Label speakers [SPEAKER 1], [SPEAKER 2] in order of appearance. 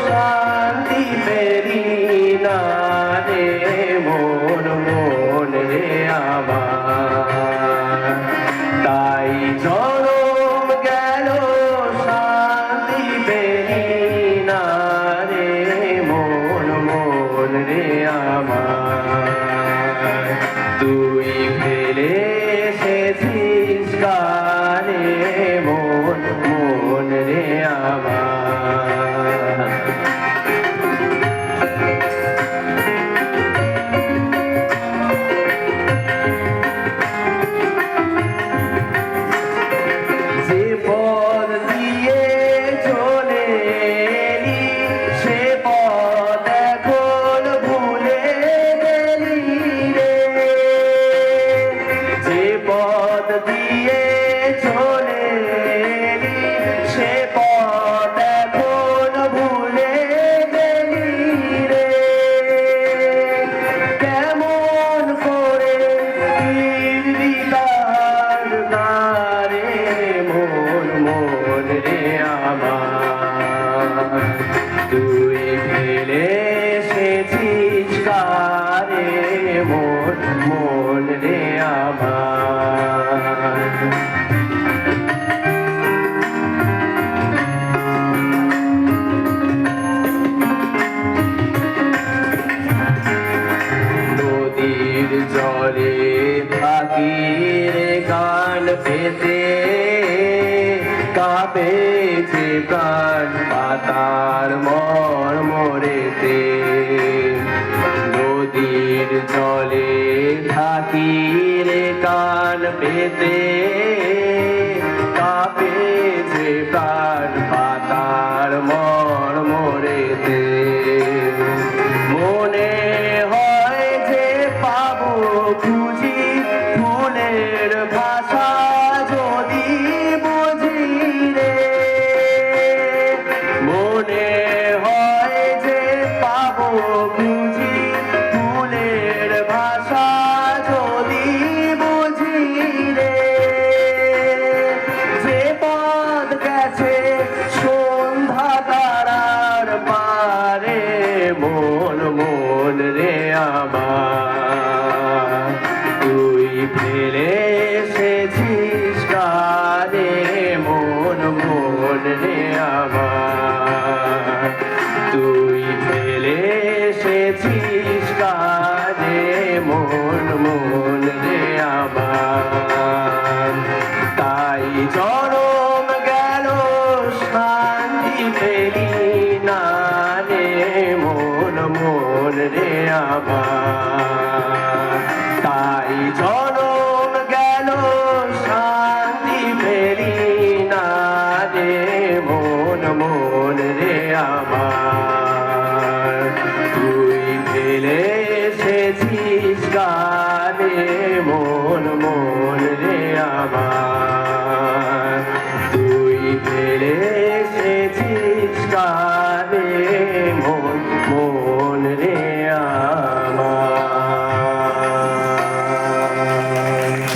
[SPEAKER 1] শান্তি পেরি না রে মন মন রে আমার তাই জনম গেল শান্তি পেরি না রে মন মন রে আমার তুই ফেলে এসেছিস কারে মন মন রে আমার যে পথ দিয়ে চলে এলি সে পথ এখন ভুলে গেলি রে যে পথ দিয়ে চলে এলি সে পথ এখন ভুলে গেলি রে কেমন করে ফিরবি তার দ্বারে মন মন রে আমার তুই ফেলে এসেছিস কারে মন মন রে আমার নদীর জলে থাকি রে গান পেতে কাঁপে যে প্রাণ পাতার মরেতে নদীর জলে থাকি রে গান পেতে কাঁপে যে প্রাণ পাতার মরেতে